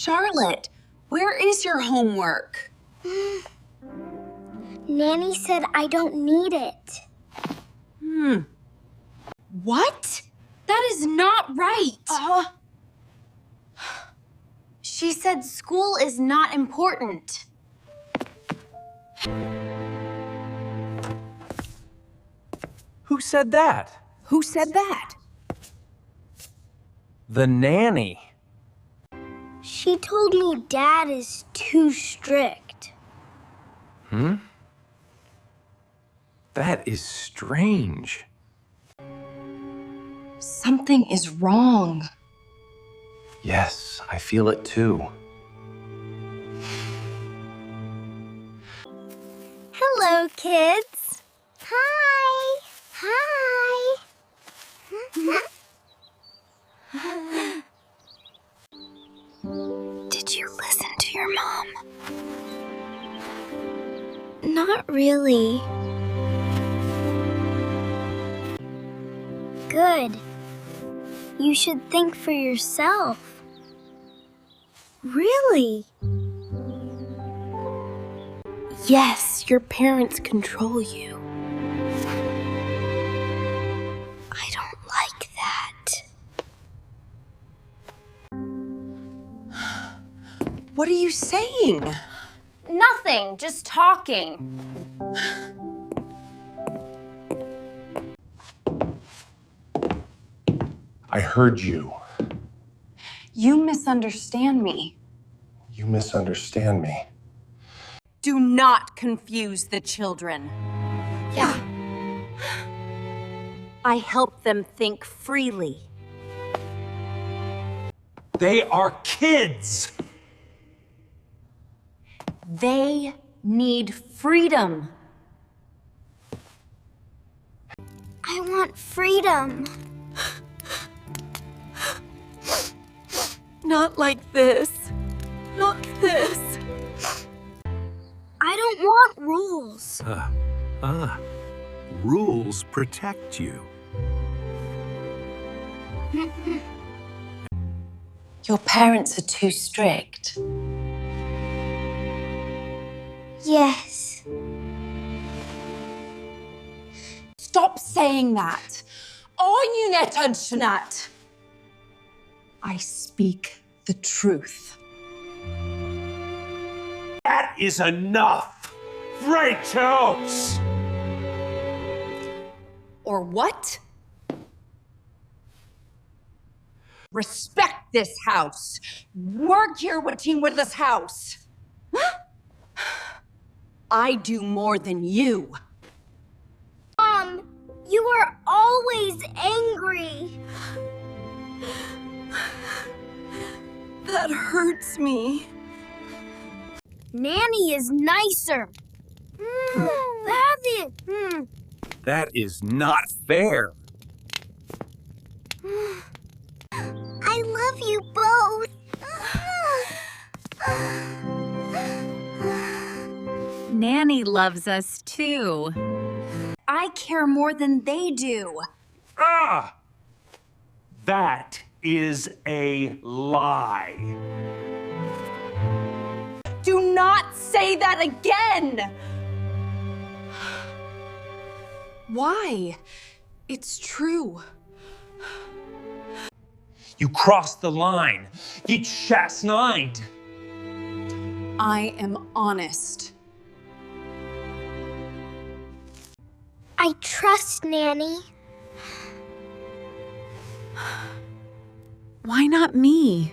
Charlotte, where is your homework? Nanny said I don't need it. What? That is not right. She said school is not important. Who said that? Who said that? The nanny. She told me Dad is too strict. That is strange. Something is wrong. Yes, I feel it too. Hello, kids. Hi. Hi. Did you listen to your mom? Not really. Good. You should think for yourself. Really? Yes, your parents control you. I don't like that. What are you saying? Nothing, just talking. I heard you. You misunderstand me. You misunderstand me. Do not confuse the children. Yeah. I help them think freely. They are kids! They need freedom. I want freedom. Not like this. Not this. I don't want rules. Rules protect you. Your parents are too strict. Yes. Stop saying that. On net that. I speak the truth. That is enough! Rachel! Or what? Respect this house. Work here with this house. I do more than you. Mom, you are always angry. That hurts me. Nanny is nicer. That is not fair. I love you both. Nanny loves us too. I care more than they do. Ah! That is a lie. Do not say that again! Why? It's true. You crossed the line. You chastised. I am honest. I trust Nanny. Why not me?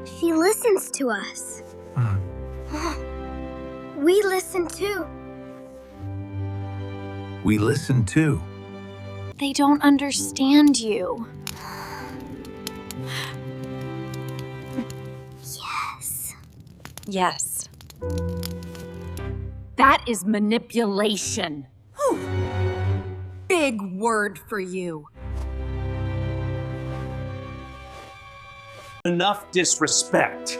She listens to us. We listen too. We listen too. They don't understand you. Yes. Yes. That is manipulation. Whew. Big word for you. Enough disrespect.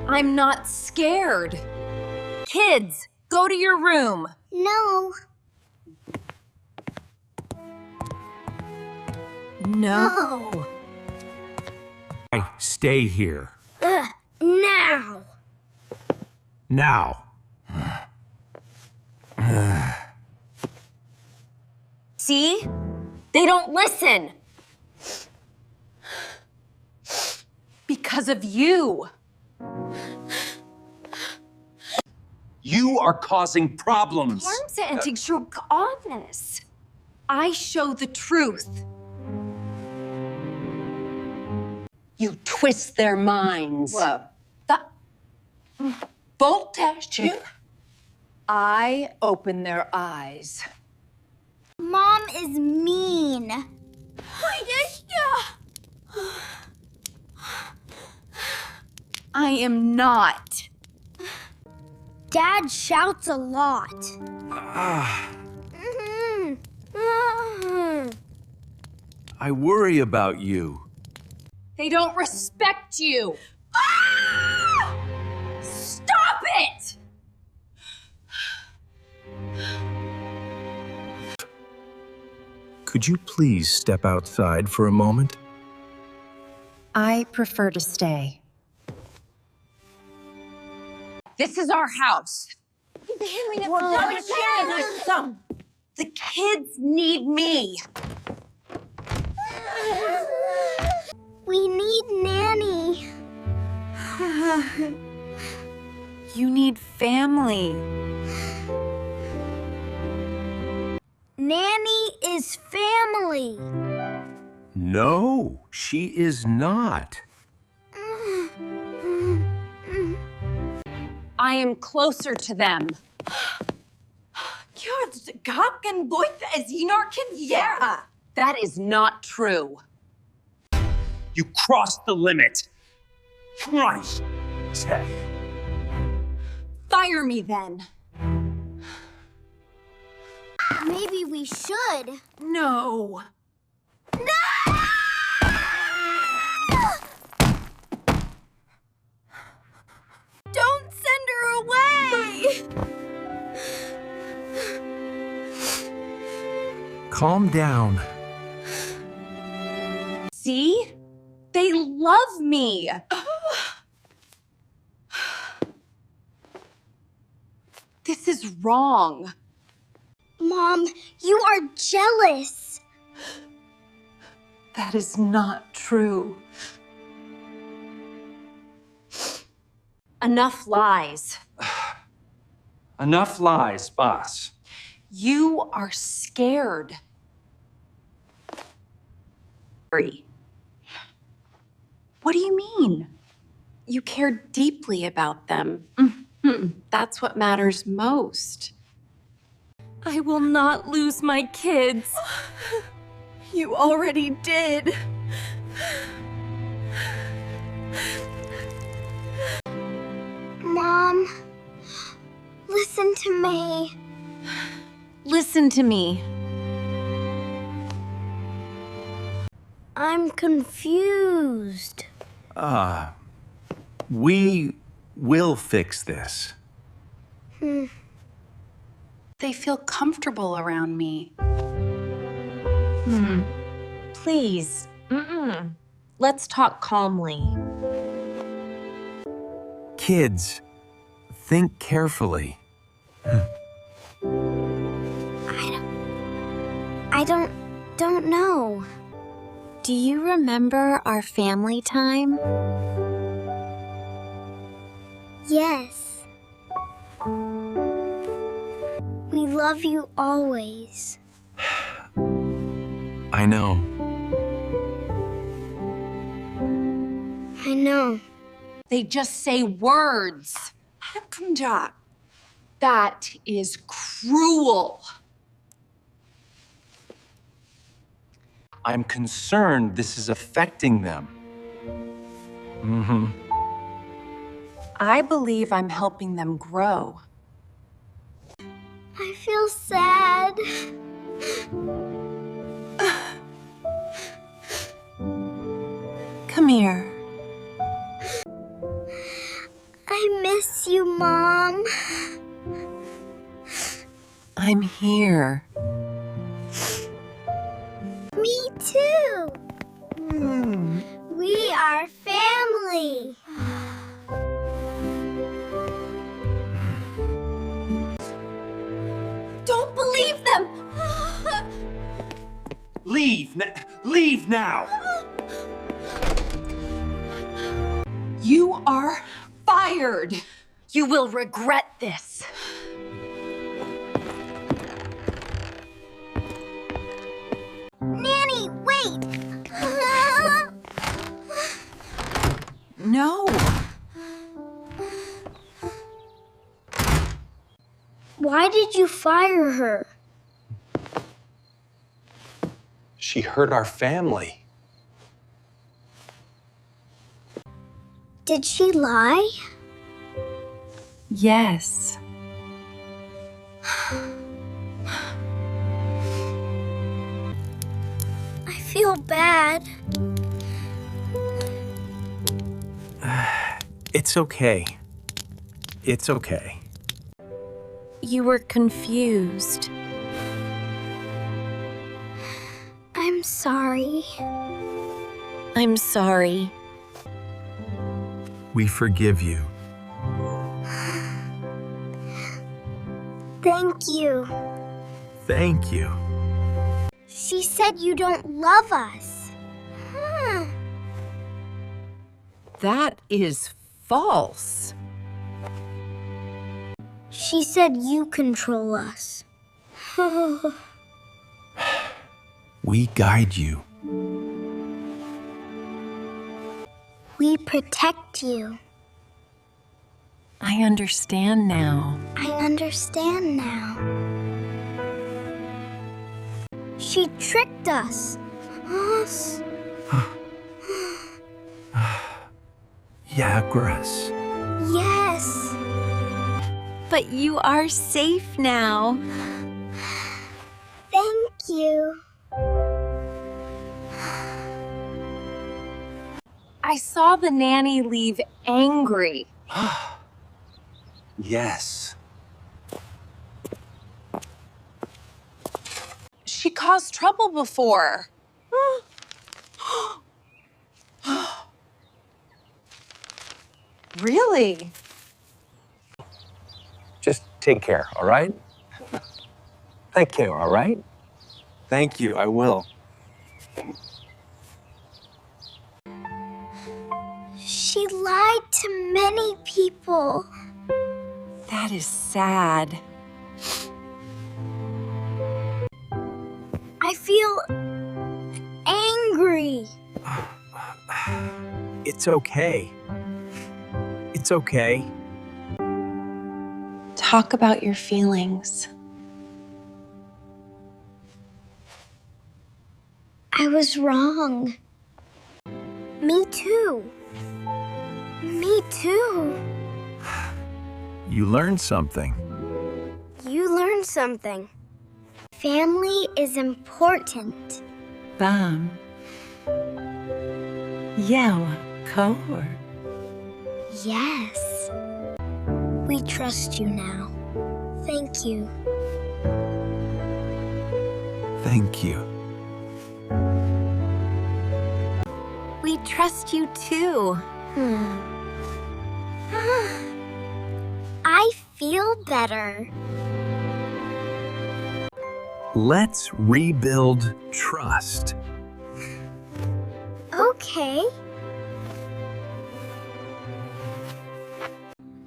I'm not scared. Kids, go to your room. No. No. Stay here. Now. Now. See? They don't listen. Because of you. You are causing problems. Antics, you're honest. I show the truth. You twist their minds. Whoa. Voltage. I open their eyes. Mom is mean. I am not. Dad shouts a lot. I worry about you. They don't respect you. Stop it! Could you please step outside for a moment? I prefer to stay. This is our house. The kids need me. We need Nanny. You need family. Nanny is family. No, she is not. I am closer to them. That is not true. You crossed the limit. Christ. Fire me then. Maybe we should. No. Don't send her away! Calm down. See? They love me. This is wrong. Mom, you are jealous. That is not true. Enough lies. Enough lies, boss. You are scared. What do you mean? You care deeply about them. That's what matters most. I will not lose my kids. You already did. Mom, listen to me. Listen to me. I'm confused. We will fix this. They feel comfortable around me. Please. Let's talk calmly. Kids, think carefully. I don't know. Do you remember our family time? Yes. We love you always. I know. I know. They just say words. That is cruel. I'm concerned this is affecting them. I believe I'm helping them grow. I feel sad. Come here. I miss you, Mom. I'm here. Me too. We are family. Don't believe them! Leave now! You are fired! You will regret this. Nanny, wait! No. Why did you fire her? She hurt our family. Did she lie? Yes. I feel bad. It's okay. It's okay. You were confused. I'm sorry. I'm sorry. We forgive you. Thank you. Thank you. She said you don't love us. That is false. She said you control us. We guide you. We protect you. I understand now. I understand now. She tricked us. Yagras. Yes. But you are safe now. Thank you. I saw the nanny leave angry. Yes. She caused trouble before. Really? Just take care, all right? Take care, all right? Thank you, I will. She lied to many people. That is sad. I feel angry. It's okay. It's okay. Talk about your feelings. I was wrong. Me too. Me too. You learned something. You learned something. Family is important. Bam. Yeah, core. Yes. We trust you now. Thank you. Thank you. We trust you too. I feel better. Let's rebuild trust. Okay.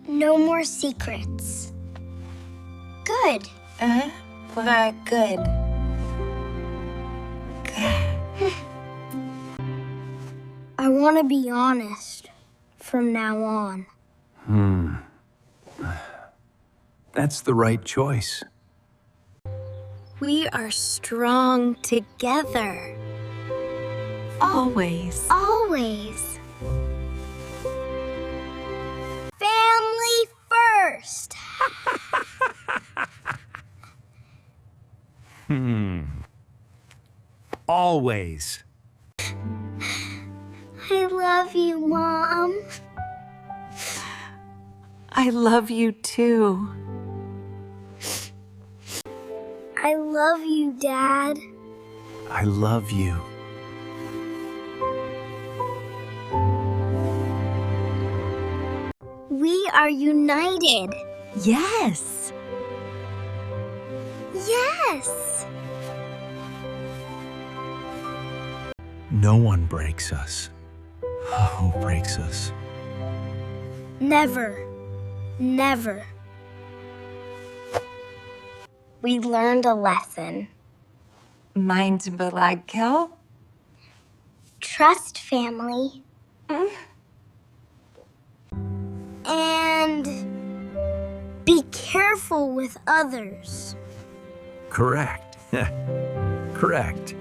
No more secrets. Good. Well, good. I want to be honest from now on. That's the right choice. We are strong together. Always. Always. Family first. Always. I love you, Mom. I love you too. I love you, Dad. I love you. We are united. Yes. Yes. No one breaks us. Who breaks us? Never. Never. We learned a lesson. Mind belagkel? Trust family. And be careful with others. Correct. Correct.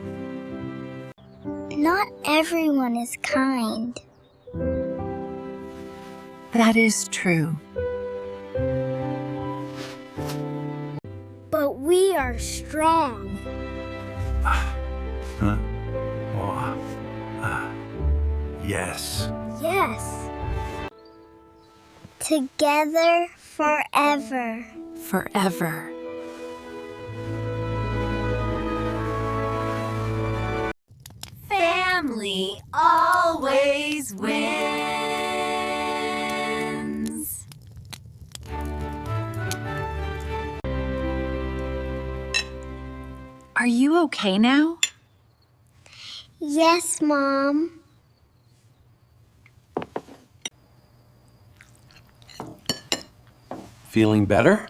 Not everyone is kind. That is true. But we are strong. Huh? Oh, yes. Yes. Together forever. Forever. Family always wins. Are you okay now? Yes, Mom. Feeling better?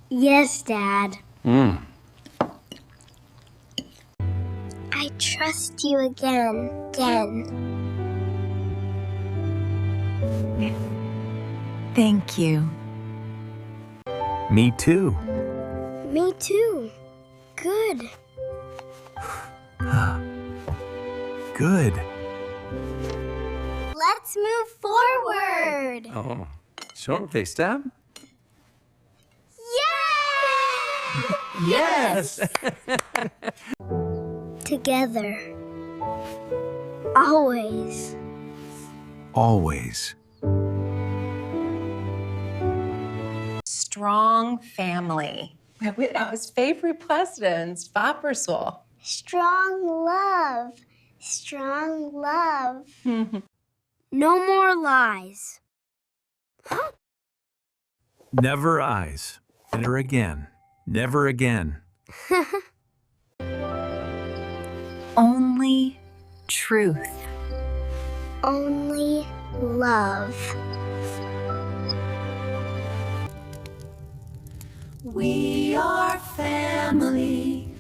Yes, Dad. Hmm. I trust you again. Thank you. Me too. Me too. Good. Good. Let's move forward. Oh, sure. Okay, step. Yay! Yes! Together. Always. Always. Strong family. Aus favorite Präsidents, Vapersol. Strong love. Strong love. No more lies. Never eyes. Never again. Never again. Only truth. Only love. We are family.